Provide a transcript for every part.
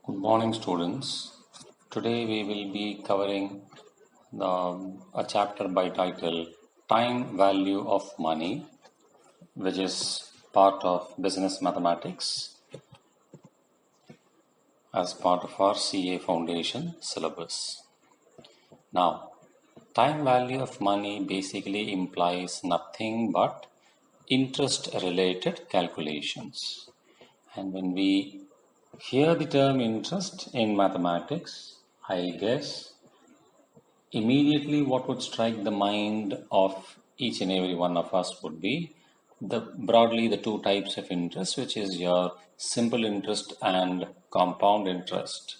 Good morning, students. Today we will be covering a chapter by title Time Value of Money, which is part of Business Mathematics as part of our CA Foundation syllabus. Now, time value of money basically implies nothing but interest related calculations. And when we hear the term interest in mathematics, I guess immediately what would strike the mind of each and every one of us would be broadly the two types of interest, which is your simple interest and compound interest.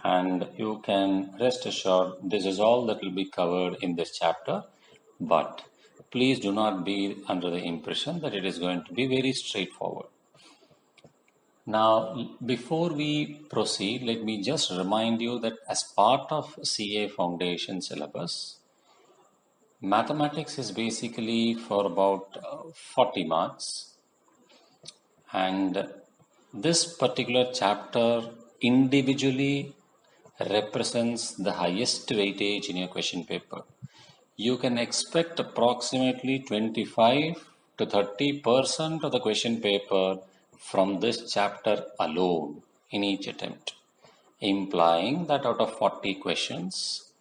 And you can rest assured this is all that will be covered in this chapter, but please do not be under the impression that it is going to be very straightforward. Now, before we proceed, let me just remind you that as part of CA Foundation syllabus, mathematics is basically for about 40 marks, and this particular chapter individually represents the highest weightage in your question paper. You can expect approximately 25 to 30% of the question paper from this chapter alone in each attempt, implying that out of 40 questions,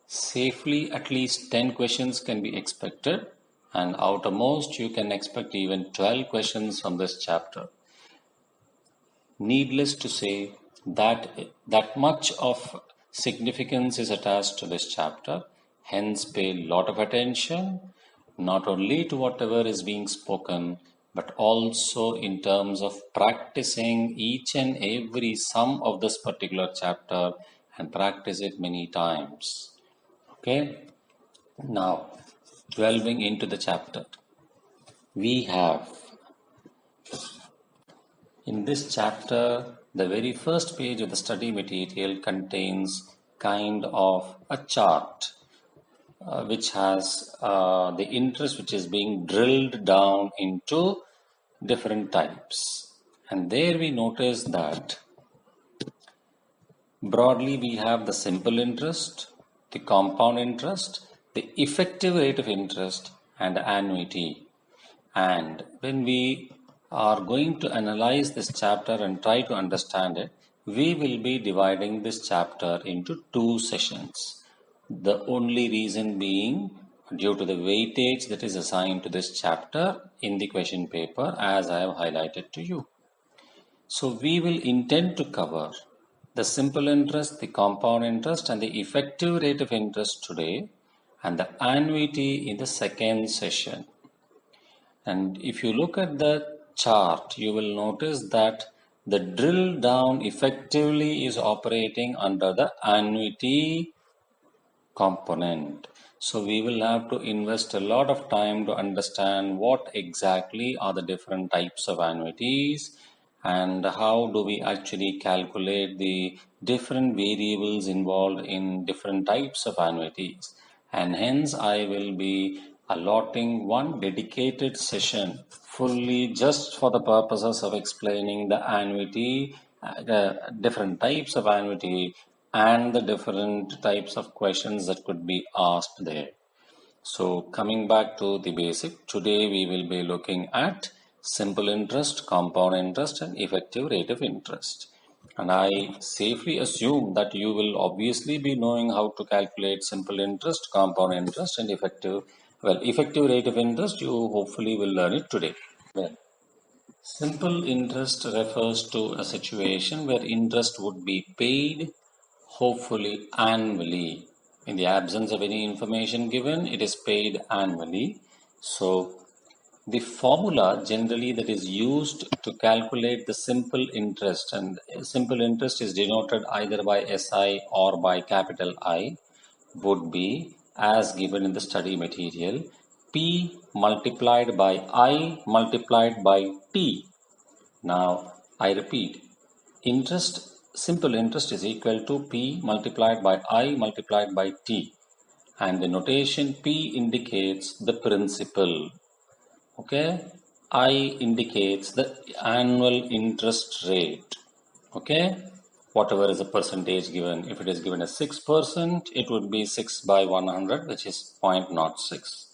safely at least 10 questions can be expected, and outermost you can expect even 12 questions from this chapter. Needless to say that much of significance is attached to this chapter, hence pay a lot of attention not only to whatever is being spoken, but also in terms of practicing each and every sum of this particular chapter and practice it many times. Okay, now delving into the chapter, we have in this chapter the very first page of the study material contains kind of a chart which has the interest which is being drilled down into different types. And there we notice that broadly we have the simple interest, the compound interest, the effective rate of interest, and the annuity. And when we are going to analyze this chapter and try to understand it, we will be dividing this chapter into two sessions. The only reason being due to the weightage that is assigned to this chapter in the question paper, as I have highlighted to you. So we will intend to cover the simple interest, the compound interest, and the effective rate of interest today, and the annuity in the second session. And if you look at the chart, you will notice that the drill down effectively is operating under the annuity component. So we will have to invest a lot of time to understand what exactly are the different types of annuities and how do we actually calculate the different variables involved in different types of annuities. And hence I will be allotting one dedicated session fully just for the purposes of explaining the annuity, different types of annuity, and the different types of questions that could be asked there. So coming back to the basic, today we will be looking at simple interest, compound interest, and effective rate of interest. And I safely assume that you will obviously be knowing how to calculate simple interest, compound interest, and effective rate of interest. You hopefully will learn it today. Well, simple interest refers to a situation where interest would be paid hopefully annually. In the absence of any information given, it is paid annually. So the formula generally that is used to calculate the simple interest, and simple interest is denoted either by SI or by capital I, would be as given in the study material, P multiplied by I multiplied by T. Now I repeat, simple interest is equal to P multiplied by I multiplied by T, and the notation P indicates the principal. Okay, I indicates the annual interest rate. Okay, whatever is the percentage given. If it is given as 6%, it would be 6 by 100, which is 0.06.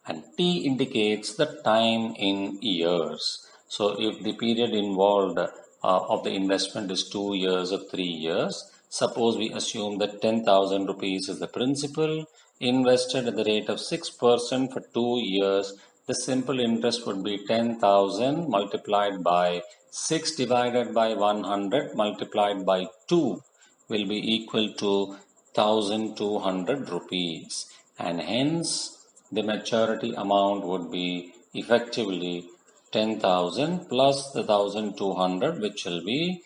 And T indicates the time in years. So if the period involved of the investment is 2 years or 3 years, suppose we assume that 10,000 rupees is the principal invested at the rate of 6% for 2 years, the simple interest would be 10,000 multiplied by 6 divided by 100 multiplied by 2 will be equal to 1,200 rupees, and hence the maturity amount would be effectively 10,000 plus the 1,200, which will be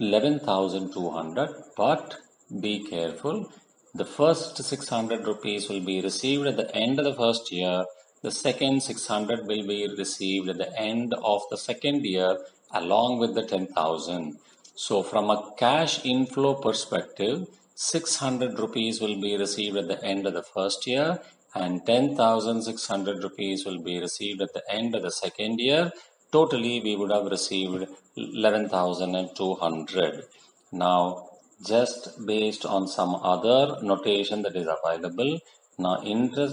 11,200. But be careful, the first 600 rupees will be received at the end of the first year. The second 600 will be received at the end of the second year along with the 10,000. So from a cash inflow perspective, 600 rupees will be received at the end of the first year and 10,600 rupees will be received at the end of the second year. Totally, we would have received 11,200. Now, just based on some other notation that is available, now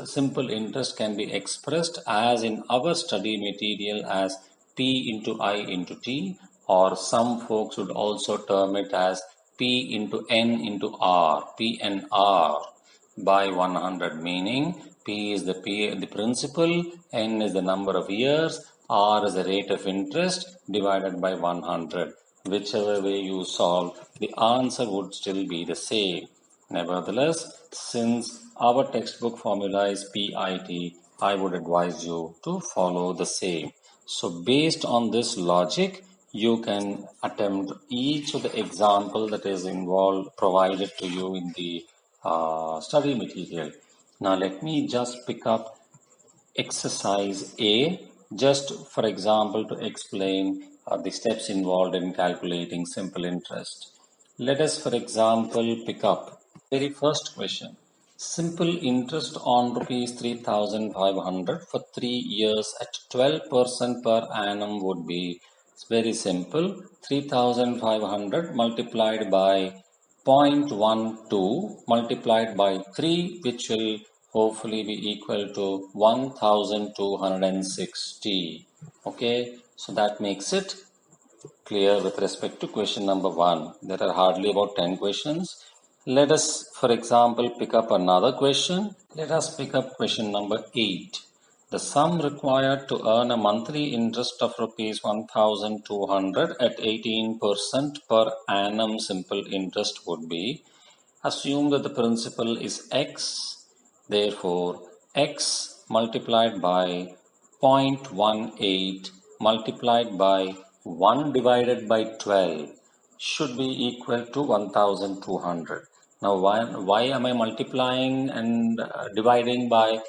simple interest can be expressed as in our study material as P into I into T, or some folks would also term it as P into N into R, PNR by 100, meaning P is the principal, N is the number of years, R is the rate of interest divided by 100. Whichever way you solve, the answer would still be the same. Nevertheless, since our textbook formula is PIT, I would advise you to follow the same. So based on this logic, you can attempt each of the example that is involved provided to you in the study material. Now let me just pick up exercise A, just for example to explain the steps involved in calculating simple interest. Let us for example pick up very first question. Simple interest on rupees 3,500 for 3 years at 12% per annum would be, it's very simple, 3,500 multiplied by 0.12 multiplied by 3, which will hopefully be equal to 1,260. Okay, so that makes it clear with respect to question number 1. There are hardly about 10 questions. Let us, for example, pick up another question. Let us pick up question number 8. The sum required to earn a monthly interest of rupees 1,200 at 18% per annum simple interest would be, assume that the principal is X, therefore X multiplied by 0.18 multiplied by 1 divided by 12 should be equal to 1,200. Now why am I multiplying and dividing by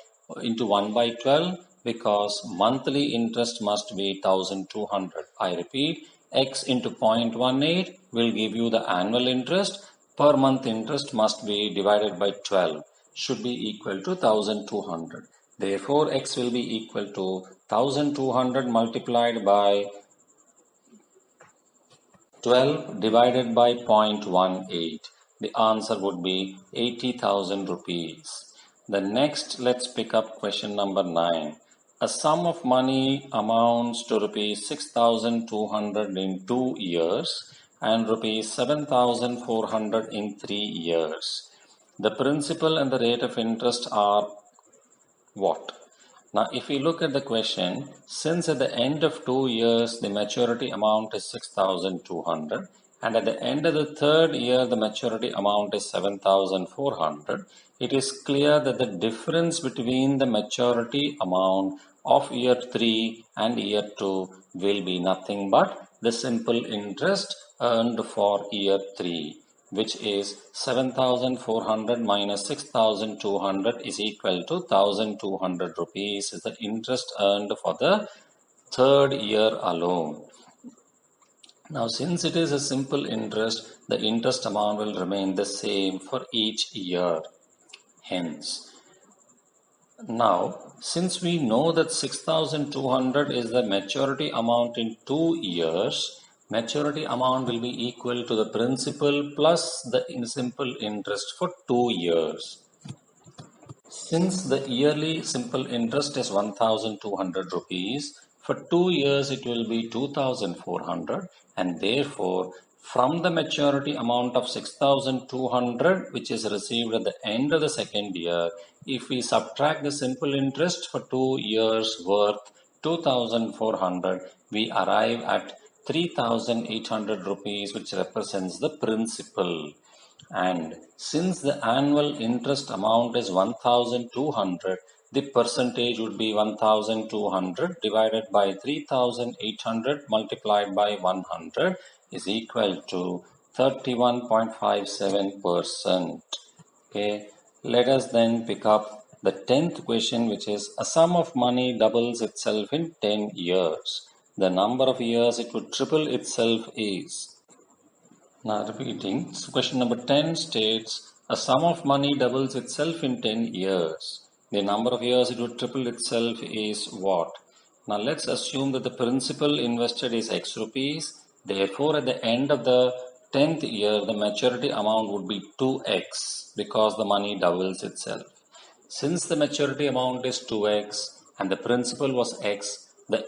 into 1 by 12? Because monthly interest must be 1,200. I repeat, X into 0.18 will give you the annual interest. Per month interest must be divided by 12, should be equal to 1,200. Therefore, X will be equal to 1,200 multiplied by 12 divided by 0.18. The answer would be 80,000 rupees. The next, let's pick up question number 9. A sum of money amounts to rupees 6,200 in 2 years and rupees 7,400 in 3 years. The principal and the rate of interest are what? Now, if we look at the question, since at the end of 2 years, the maturity amount is 6,200, and at the end of the third year, the maturity amount is 7,400, it is clear that the difference between the maturity amount of year 3 and year 2 will be nothing but the simple interest earned for year 3, which is 7,400 minus 6,200 is equal to 1,200 rupees is the interest earned for the third year alone. Now, since it is a simple interest, the interest amount will remain the same for each year. Hence, now, since we know that 6,200 is the maturity amount in 2 years, maturity amount will be equal to the principal plus the simple interest for 2 years. Since the yearly simple interest is 1200 rupees, for 2 years it will be 2400, and therefore from the maturity amount of 6200 which is received at the end of the second year, if we subtract the simple interest for 2 years worth 2400, we arrive at 3800 rupees, which represents the principal. And since the annual interest amount is 1200, the percentage would be 1200 divided by 3800 multiplied by 100 is equal to 31.57%. Okay, let us then pick up the 10th question, which is a sum of money doubles itself in 10 years. The number of years it would triple itself is. Now repeating, so question number 10 states a sum of money doubles itself in 10 years. The number of years it would triple itself is what? Now let's assume that the principal invested is X rupees. Therefore, at the end of the 10th year, the maturity amount would be 2x because the money doubles itself. Since the maturity amount is 2x and the principal was X, the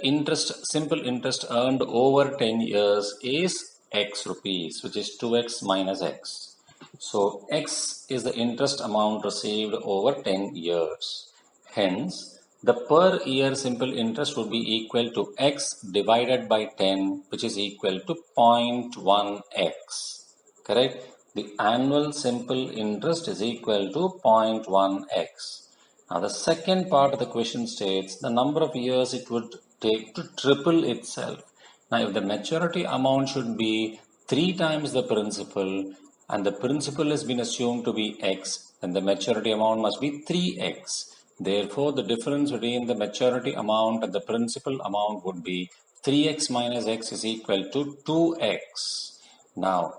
simple interest earned over 10 years is X rupees, which is 2x minus X. So X is the interest amount received over 10 years. Hence, the per year simple interest would be equal to X divided by 10, which is equal to 0.1x. Correct? The annual simple interest is equal to 0.1x. Now, the second part of the question states the number of years it would take to triple itself. Now, if the maturity amount should be 3 times the principal and the principal has been assumed to be X, then the maturity amount must be 3X. Therefore, the difference between the maturity amount and the principal amount would be 3X minus X is equal to 2X. Now,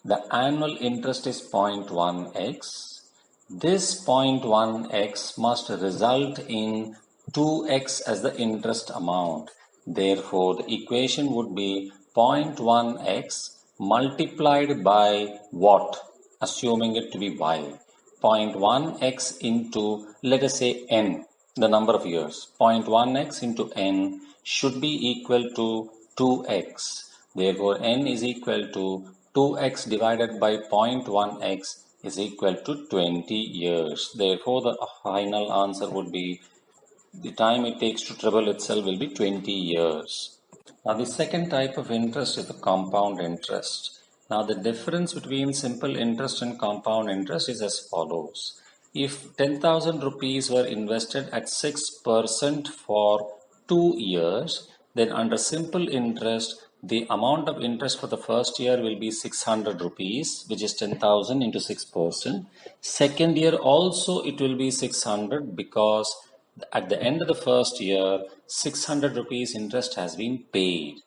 the annual interest is 0.1x. This 0.1x must result in 2x as the interest amount. Therefore, the equation would be 0.1x multiplied by what? Assuming it to be y. 0.1x into, let us say, n, the number of years. 0.1x into n should be equal to 2x. Therefore, n is equal to 2x divided by 0.1x is equal to 20 years. Therefore, the final answer would be the time it takes to triple itself will be 20 years. Now, the second type of interest is the compound interest. Now, the difference between simple interest and compound interest is as follows. If 10,000 rupees were invested at 6% for 2 years, then under simple interest, the amount of interest for the first year will be 600 rupees, which is 10,000 into 6%. Second year also it will be 600 because at the end of the first year, 600 rupees interest has been paid.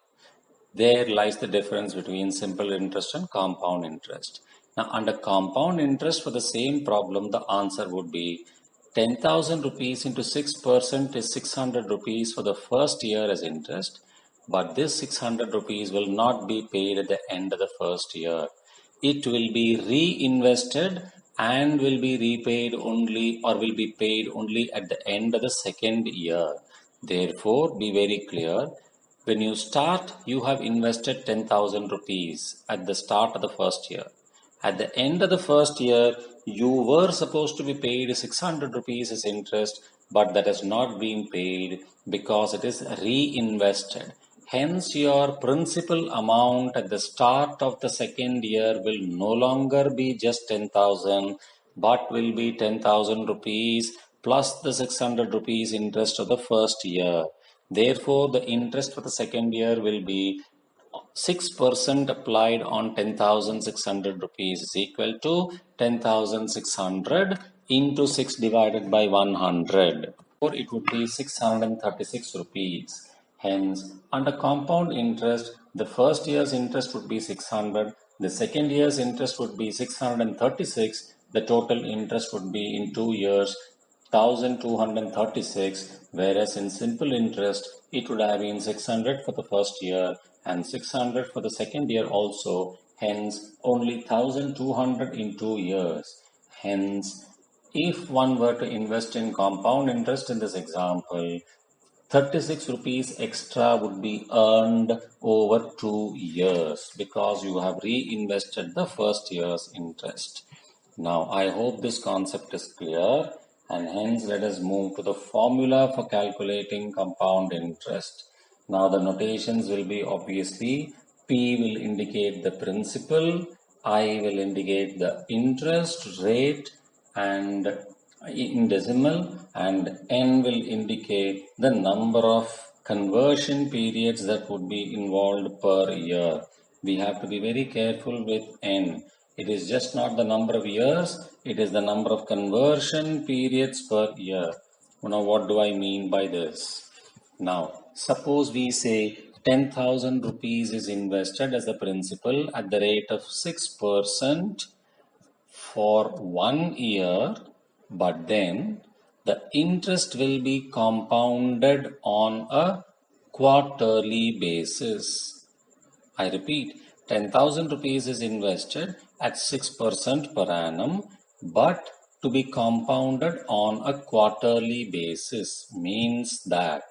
There lies the difference between simple interest and compound interest. Now, under compound interest for the same problem, the answer would be 10,000 rupees into 6% is 600 rupees for the first year as interest, but this 600 rupees will not be paid at the end of the first year. It will be reinvested and will be repaid only or will be paid only at the end of the second year. Therefore, be very clear. When you start, you have invested 10,000 rupees at the start of the first year. At the end of the first year, you were supposed to be paid 600 rupees as interest, but that has not been paid because it is reinvested. Hence, your principal amount at the start of the second year will no longer be just 10,000, but will be 10,000 rupees plus the 600 rupees interest of the first year. Therefore, the interest for the second year will be 6% applied on 10,600 rupees is equal to 10,600 into 6 divided by 100. Or it would be 636 rupees. Hence, under compound interest, the first year's interest would be 600, the second year's interest would be 636, the total interest would be in 2 years 1236, whereas in simple interest it would have been 600 for the first year and 600 for the second year also, hence only 1200 in 2 years. Hence, if one were to invest in compound interest in this example, 36 rupees extra would be earned over 2 years because you have reinvested the first year's interest. Now, I hope this concept is clear, and hence let us move to the formula for calculating compound interest. Now, the notations will be obviously P will indicate the principal, I will indicate the interest rate and in decimal, and N will indicate the number of conversion periods that would be involved per year. We have to be very careful with N. It is just not the number of years, it is the number of conversion periods per year. Now, what do I mean by this? Now, suppose we say 10,000 rupees is invested as the principal at the rate of 6% for 1 year, but then the interest will be compounded on a quarterly basis. I repeat, 10,000 rupees is invested at 6% per annum, but to be compounded on a quarterly basis means that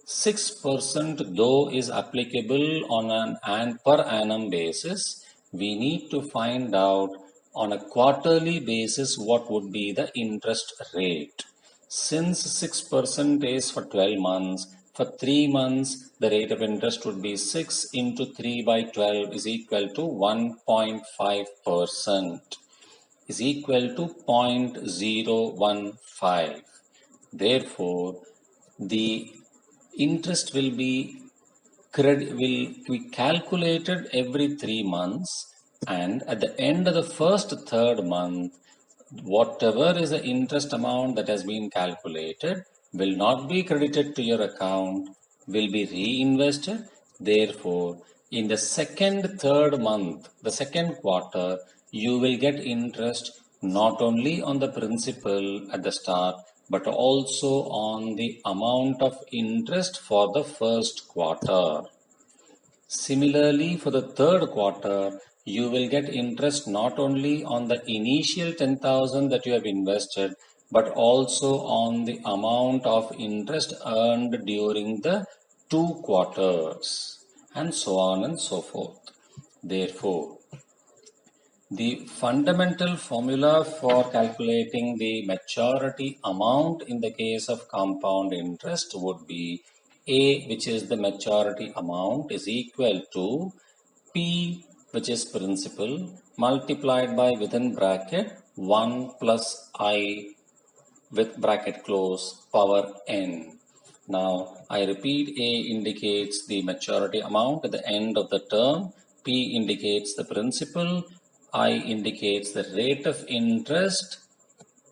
6% though is applicable on an per annum basis, we need to find out on a quarterly basis what would be the interest rate. Since 6% is for 12 months, for 3 months the rate of interest would be 6 into 3 by 12 is equal to 1.5%, is equal to 0.015. Therefore, the interest will be calculated every 3 months, and at the end of the first third month, whatever is the interest amount that has been calculated will not be credited to your account, will be reinvested. Therefore, in the third month, the second quarter, you will get interest not only on the principal at the start, but also on the amount of interest for the first quarter. Similarly, for the third quarter, you will get interest not only on the initial 10,000 that you have invested, but also on the amount of interest earned during the 2 quarters, and so on and so forth. Therefore, the fundamental formula for calculating the maturity amount in the case of compound interest would be A, which is the maturity amount, is equal to P, which is principal, multiplied by within bracket 1 plus I with bracket close power n. Now, I repeat, A indicates the maturity amount at the end of the term, P indicates the principal, I indicates the rate of interest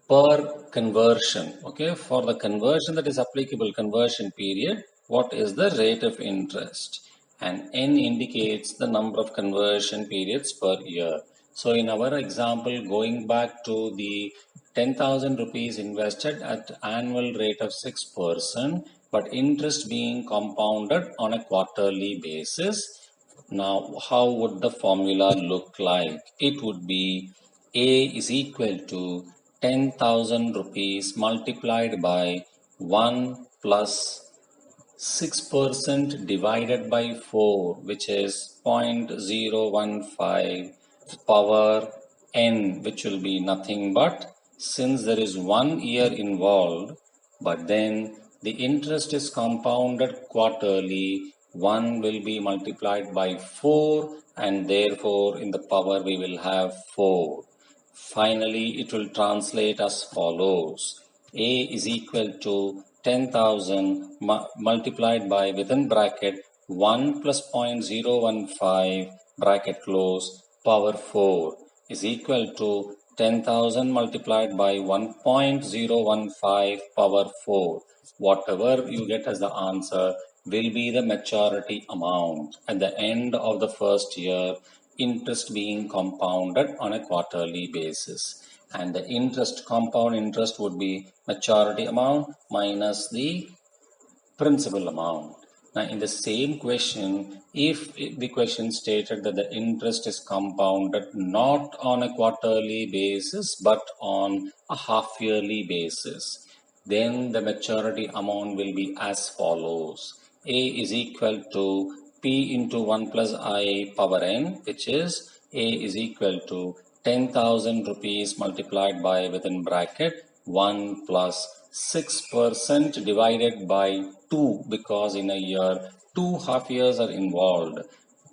per conversion. Okay, for the conversion that is applicable, conversion period, what is the rate of interest? And N indicates the number of conversion periods per year. So in our example, going back to the 10,000 rupees invested at annual rate of 6%, but interest being compounded on a quarterly basis. Now, how would the formula look like? It would be A is equal to 10,000 rupees multiplied by 1 plus 6% divided by 4, which is 0.015 power n, which will be nothing but, since there is 1 year involved, but then the interest is compounded quarterly, 1 will be multiplied by 4, and therefore in the power we will have 4. Finally, it will translate as follows. A is equal to 10,000 multiplied by within bracket 1 plus 0.015 bracket close power 4 is equal to 10,000 multiplied by 1.015 power 4. Whatever you get as the answer will be the maturity amount at the end of the first year, interest being compounded on a quarterly basis. and the interest, compound interest, would be maturity amount minus the principal amount. Now, in the same question, if the question stated that the interest is compounded not on a quarterly basis but on a half-yearly basis, then the maturity amount will be as follows. A is equal to P into 1 plus I power n, which is A is equal to 10,000 rupees multiplied by within bracket 1 plus 6% divided by 2, because in a year 2 half years are involved,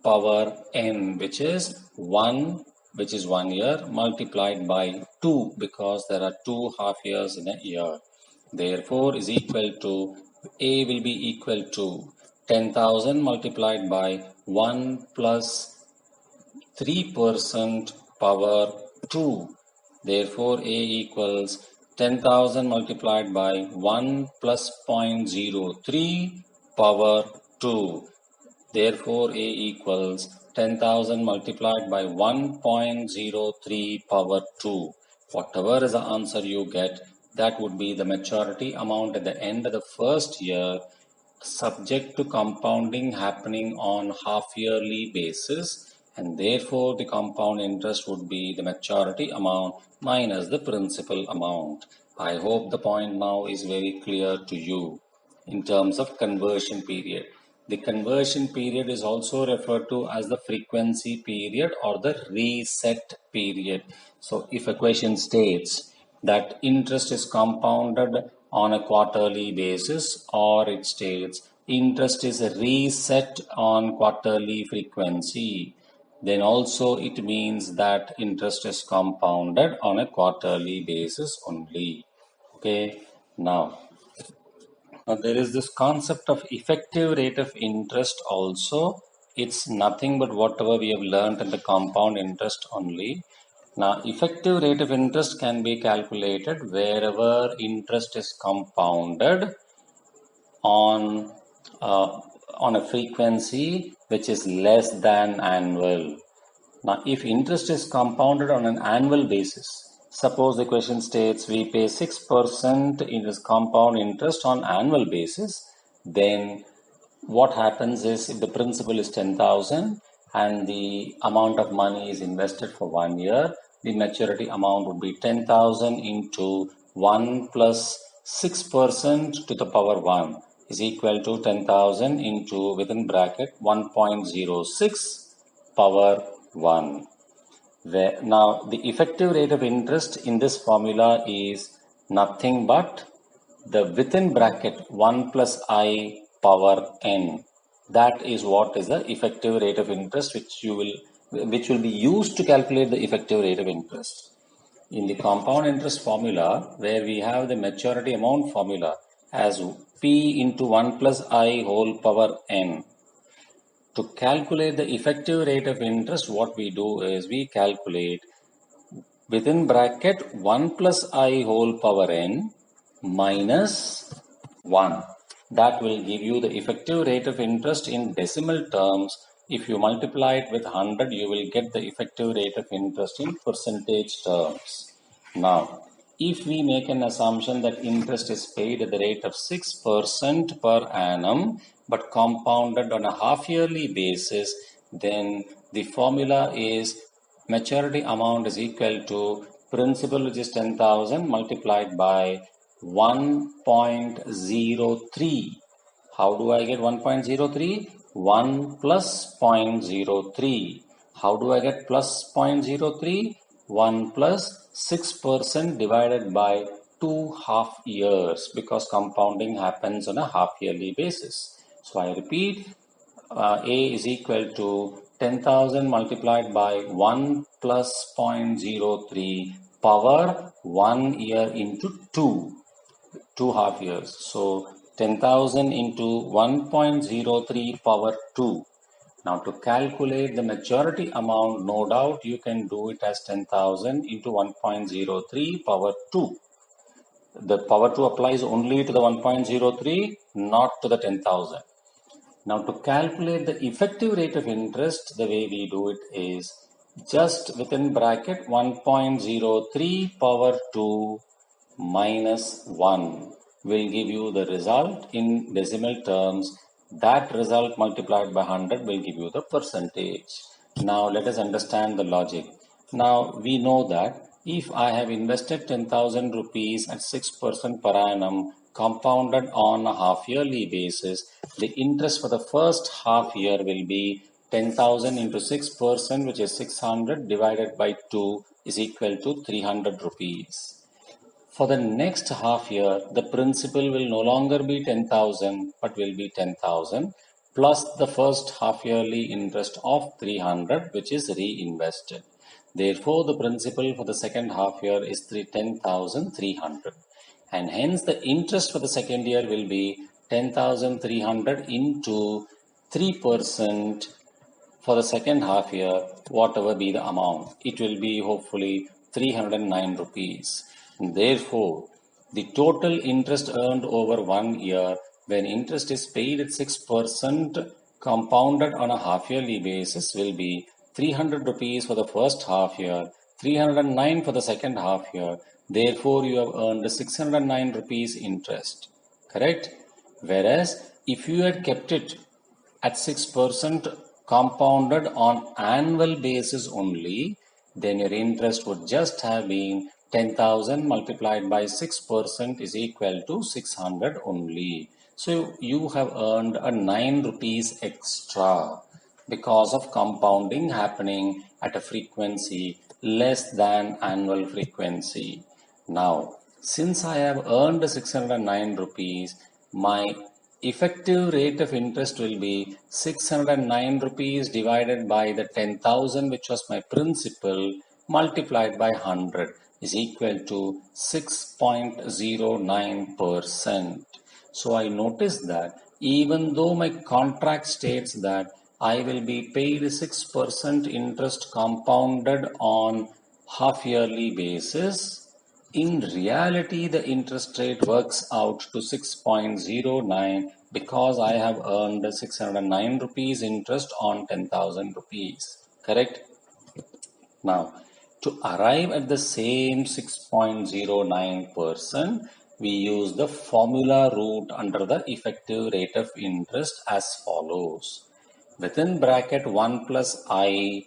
power n, which is 1 year, multiplied by 2, because there are 2 half years in a year. Therefore is equal to, A will be equal to 10,000 multiplied by 1 plus 3% power 2. Therefore A equals 10,000 multiplied by 1 plus 0.03 power 2. Therefore A equals 10,000 multiplied by 1.03 power 2. Whatever is the answer you get, that would be the maturity amount at the end of the first year, subject to compounding happening on half-yearly basis, and therefore the compound interest would be the maturity amount minus the principal amount. I hope the point now is very clear to you. In terms of conversion period, the conversion period is also referred to as the frequency period or the reset period. So if a question states that interest is compounded on a quarterly basis, or it states interest is reset on quarterly frequency, then also it means that interest is compounded on a quarterly basis only. Okay, now there is this concept of effective rate of interest also. It's nothing but whatever we have learned in the compound interest only. Now, effective rate of interest can be calculated wherever interest is compounded on a frequency which is less than annual. Now, if interest is compounded on an annual basis, suppose the question states we pay 6% in this compound interest on annual basis, then what happens is, if the principal is 10,000 and the amount of money is invested for 1 year, the maturity amount would be 10,000 into 1 plus 6% to the power 1 is equal to 10,000 into within bracket 1.06 power 1. Now the effective rate of interest in this formula is nothing but the within bracket 1 plus I power n. That is what is the effective rate of interest which will be used to calculate the effective rate of interest. In the compound interest formula, where we have the maturity amount formula as P into 1 plus I whole power n. To calculate the effective rate of interest, what we do is we calculate within bracket 1 plus I whole power n minus 1. That will give you the effective rate of interest in decimal terms. If you multiply it with 100, you will get the effective rate of interest in percentage terms. Now, if we make an assumption that interest is paid at the rate of 6% per annum, but compounded on a half-yearly basis, then the formula is maturity amount is equal to principal, which is 10,000, multiplied by 1.03. How do I get 1.03? 1 plus 0.03. How do I get plus 0.03? 1 plus 6% divided by 2 half years, because compounding happens on a half yearly basis. So I repeat, A is equal to 10,000 multiplied by 1 plus 0.03 power 1 year into 2 half years. So 10,000 into 1.03 power 2. Now to calculate the maturity amount, no doubt you can do it as 10,000 into 1.03 power 2. The power 2 applies only to the 1.03, not to the 10,000. Now to calculate the effective rate of interest, the way we do it is just within bracket 1.03 power 2 minus 1 will give you the result in decimal terms. That result multiplied by 100 will give you the percentage. Now let us understand the logic. Now we know that if I have invested 10,000 rupees at 6% per annum compounded on a half yearly basis, the interest for the first half year will be 10,000 into 6%, which is 600, divided by 2 is equal to 300 rupees. For the next half year, the principal will no longer be 10,000 but will be 10,000 plus the first half yearly interest of 300, which is reinvested. Therefore, the principal for the second half year is 10,300, and hence the interest for the second year will be 10,300 into 3% for the second half year, whatever be the amount. It will be hopefully 309 rupees. Therefore, the total interest earned over 1 year when interest is paid at 6% compounded on a half yearly basis will be 300 rupees for the first half year, 309 for the second half year. Therefore, you have earned 609 rupees interest. Correct? Whereas, if you had kept it at 6% compounded on annual basis only, then your interest would just have been 10,000 multiplied by 6% is equal to 600 only. So you have earned a 9 rupees extra because of compounding happening at a frequency less than annual frequency. Now, since I have earned 609 rupees, my effective rate of interest will be 609 rupees divided by the 10,000, which was my principal, multiplied by 100 is equal to 6.09%. So I noticed that even though my contract states that I will be paid 6% interest compounded on half yearly basis, in reality the interest rate works out to 6.09 because I have earned 609 rupees interest on 10,000 rupees. Correct? Now, to arrive at the same 6.09%, we use the formula root under the effective rate of interest as follows. Within bracket 1 plus I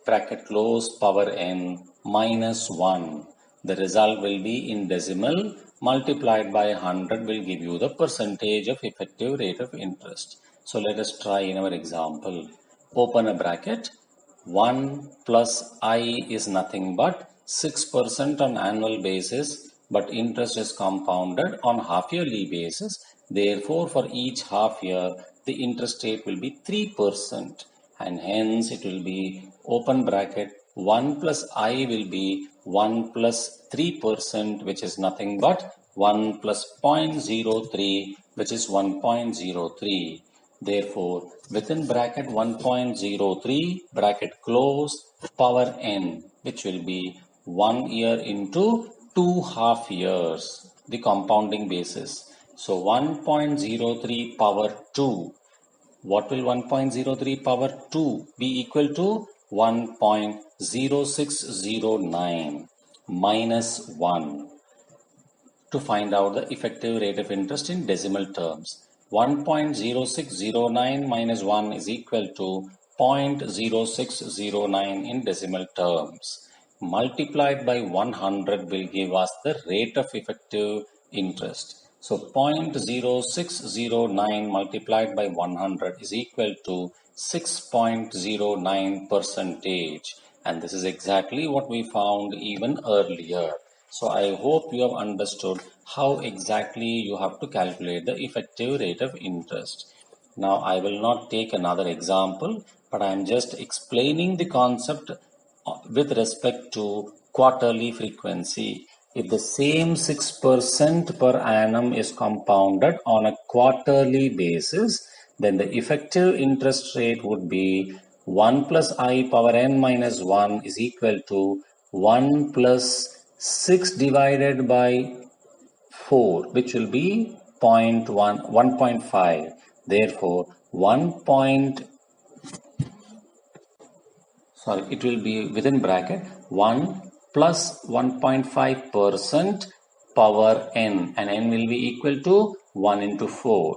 bracket close power n minus 1. The result will be in decimal multiplied by 100 will give you the percentage of effective rate of interest. So let us try in our example. Open a bracket. 1 plus I is nothing but 6% on annual basis, but interest is compounded on half yearly basis. Therefore, for each half year, the interest rate will be 3%, and hence it will be open bracket 1 plus I will be 1 plus 3%, which is nothing but 1 plus 0.03, which is 1.03. Therefore, within bracket 1.03 bracket close power n, which will be 1 year into 2 half years, the compounding basis. So 1.03 power 2. What will 1.03 power 2 be equal to? 1.0609 minus 1. To find out the effective rate of interest in decimal terms. 1.0609 minus 1 is equal to 0.0609 in decimal terms. Multiplied by 100 will give us the rate of effective interest. So 0.0609 multiplied by 100 is equal to 6.09%. And this is exactly what we found even earlier. So I hope you have understood how exactly you have to calculate the effective rate of interest. Now I will not take another example, but I am just explaining the concept with respect to quarterly frequency. If the same 6% per annum is compounded on a quarterly basis, then the effective interest rate would be 1 plus I power n minus 1 is equal to 1 plus 6 divided by 4, which will be 1.5. Therefore, sorry, it will be within bracket 1 plus 1.5% power n, and n will be equal to 1 into 4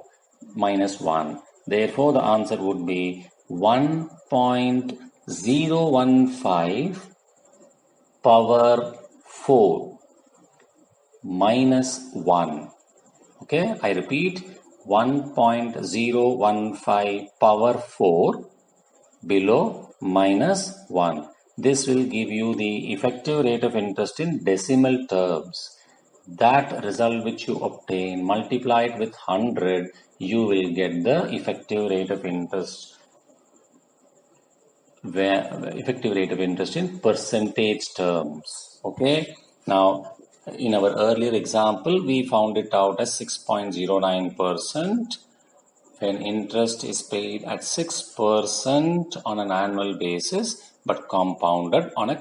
minus 1. Therefore, the answer would be 1.015 power 4 minus 1. Okay, I repeat, 1.015 power 4 below minus 1. This will give you the effective rate of interest in decimal terms. That result which you obtain multiplied with 100, you will get the effective rate of interest, in percentage terms. Okay, now in our earlier example we found it out as 6.09% when interest is paid at 6% on an annual basis but compounded on a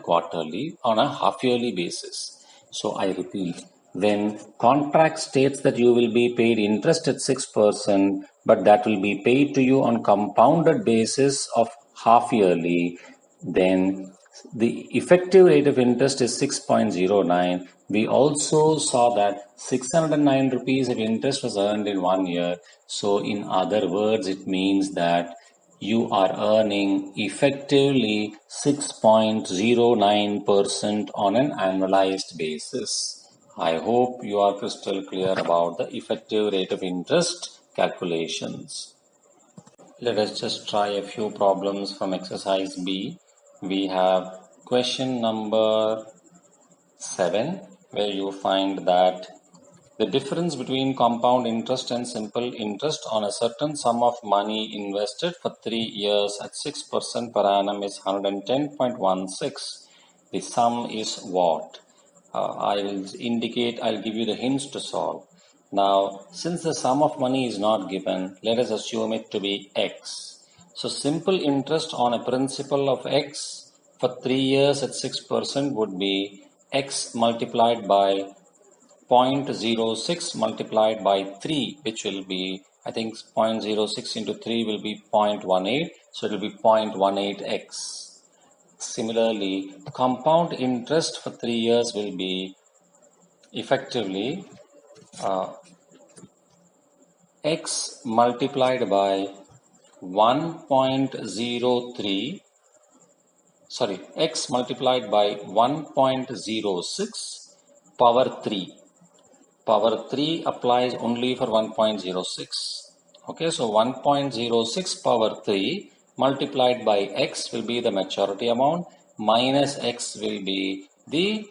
half yearly basis. So I repeat, when contract states that you will be paid interest at 6%, but that will be paid to you on compounded basis of half yearly, then the effective rate of interest is 6.09. We also saw that 609 rupees of interest was earned in 1 year. So in other words, it means that you are earning effectively 6.09% on an annualized basis. I hope you are crystal clear about the effective rate of interest calculations. Let us just try a few problems from exercise B. We have question number 7, where you find that the difference between compound interest and simple interest on a certain sum of money invested for 3 years at 6% per annum is 110.16. The sum is what? I'll give you the hints to solve. Now, since the sum of money is not given, let us assume it to be X. So, simple interest on a principal of X for 3 years at 6% would be X multiplied by 0.06 multiplied by 3, which will be, I think 0.06 into 3 will be 0.18, so it will be 0.18x. Similarly, compound interest for 3 years will be effectively x multiplied by 1.03, sorry, x multiplied by 1.06 power 3. Power 3 applies only for 1.06. Okay, so 1.06 power 3 multiplied by x will be the maturity amount, minus x will be the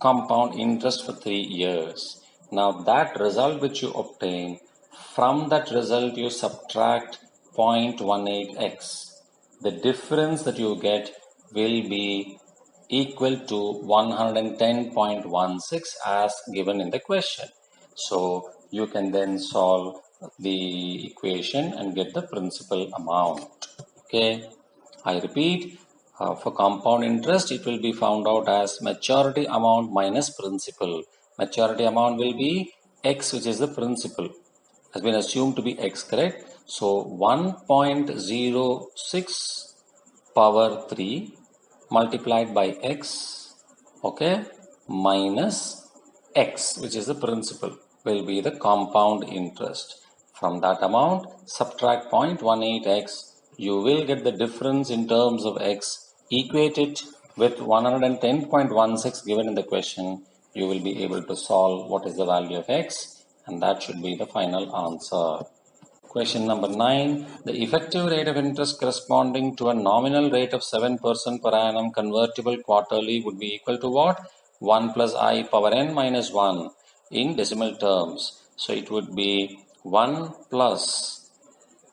compound interest for 3 years. Now that result which you obtain, from that result you subtract 0.18x. The difference that you get will be equal to 110.16 as given in the question. So you can then solve the equation and get the principal amount. Okay, I repeat, for compound interest it will be found out as maturity amount minus principal. Maturity amount will be x, which is the principal, has been assumed to be x, correct? So 1.06 power 3 multiplied by x, okay, minus x, which is the principal, will be the compound interest. From that amount, subtract 0.18x, you will get the difference in terms of x, equate it with 110.16 given in the question. You will be able to solve what is the value of x, and that should be the final answer. Question number 9. The effective rate of interest corresponding to a nominal rate of 7% per annum convertible quarterly would be equal to what? 1 plus I power n minus 1 in decimal terms. So it would be 1 plus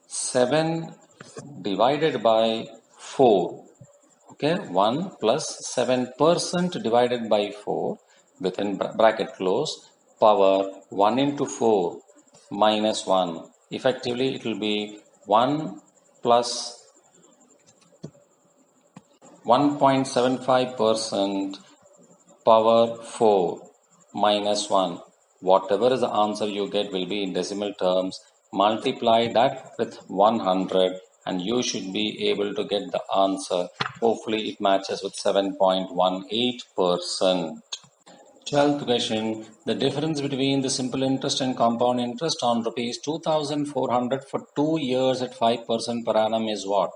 7 divided by 4. Okay, 1 plus 7% divided by 4 within bracket close, power 1 into 4 minus 1. Effectively, it will be 1 plus 1.75% power 4 minus 1. Whatever is the answer you get will be in decimal terms. Multiply that with 100 and you should be able to get the answer. Hopefully it matches with 7.18%. 12th question. The difference between the simple interest and compound interest on rupees 2,400 for 2 years at 5% per annum is what?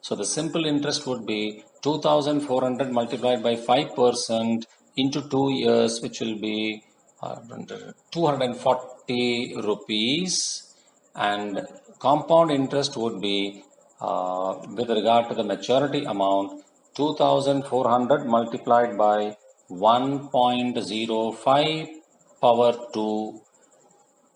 So the simple interest would be 2,400 multiplied by 5% into 2 years, which will be 240 rupees, and compound interest would be with regard to the maturity amount 2,400 multiplied by 1.05 power 2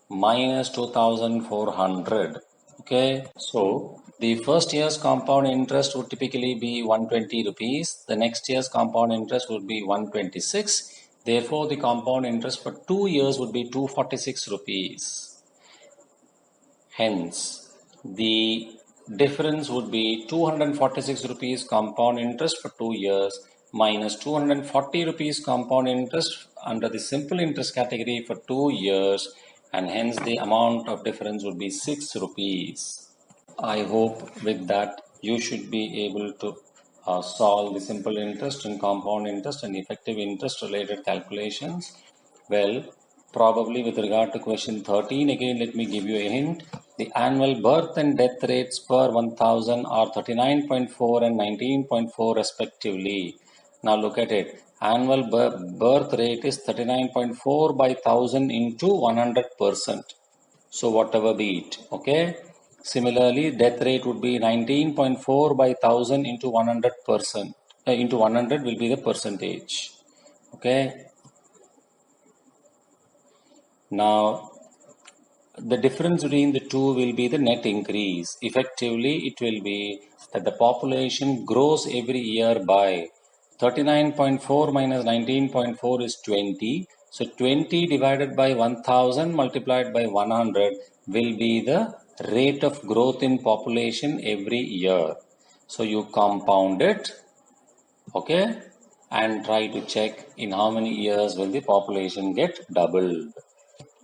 minus 2,400. Okay, so the first year's compound interest would typically be 120 rupees. The next year's compound interest would be 126. Therefore, the compound interest for 2 years would be 246 rupees. Hence, the difference would be 246 rupees compound interest for 2 years minus 240 rupees compound interest under the simple interest category for 2 years, and hence the amount of difference would be 6 rupees. I hope with that you should be able to solve the simple interest and compound interest and effective interest related calculations. Well, probably with regard to question 13, again let me give you a hint. The annual birth and death rates per 1000 are 39.4 and 19.4 respectively. Now look at it. Annual birth rate is 39.4 by 1000 into 100%. So whatever be it, okay. Similarly, death rate would be 19.4 by 1000 into 100%. Into 100 will be the percentage, okay. Now, the difference between the two will be the net increase. Effectively, it will be that the population grows every year by 39.4 minus 19.4 is 20. So 20 divided by 1000 multiplied by 100 will be the rate of growth in population every year. So you compound it, okay, and try to check in how many years will the population get doubled,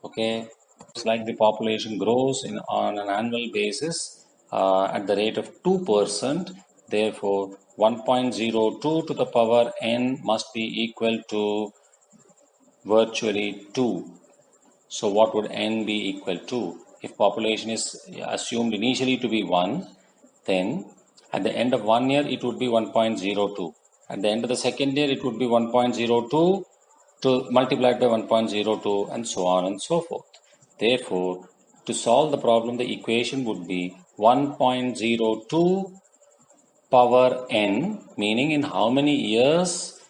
okay. It's like the population grows on an annual basis at the rate of 2%. Therefore, 1.02 to the power n must be equal to virtually 2. So what would n be equal to? If population is assumed initially to be 1, then at the end of 1 year it would be 1.02. At the end of the second year it would be 1.02 to multiplied by 1.02 and so on and so forth. Therefore, to solve the problem, the equation would be 1.02 power n, meaning in how many years,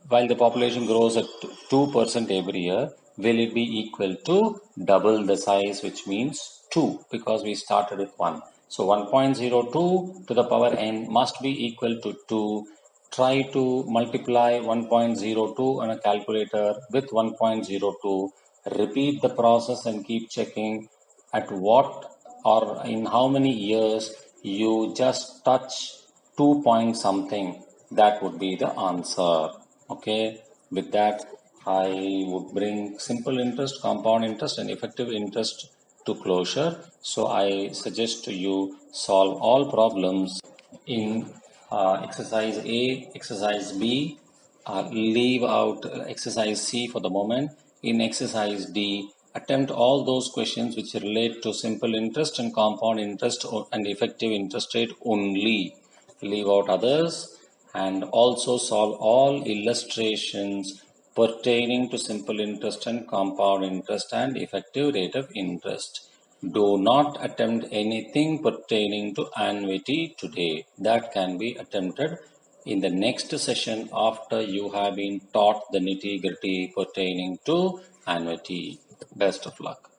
while the population grows at 2% every year, will it be equal to double the size, which means 2, because we started with 1. So 1.02 to the power n must be equal to 2. Try to multiply 1.02 on a calculator with 1.02. Repeat the process and keep checking at what or in how many years you just touch 2 point something. That would be the answer. Okay, with that I would bring simple interest, compound interest and effective interest to closure. So I suggest to you solve all problems in exercise A, exercise B, leave out exercise C for the moment. In exercise D, attempt all those questions which relate to simple interest and compound interest and effective interest rate only. Leave out others, and also solve all illustrations pertaining to simple interest and compound interest and effective rate of interest. Do not attempt anything pertaining to annuity today. That can be attempted in the next session after you have been taught the nitty-gritty pertaining to annuity. Best of luck.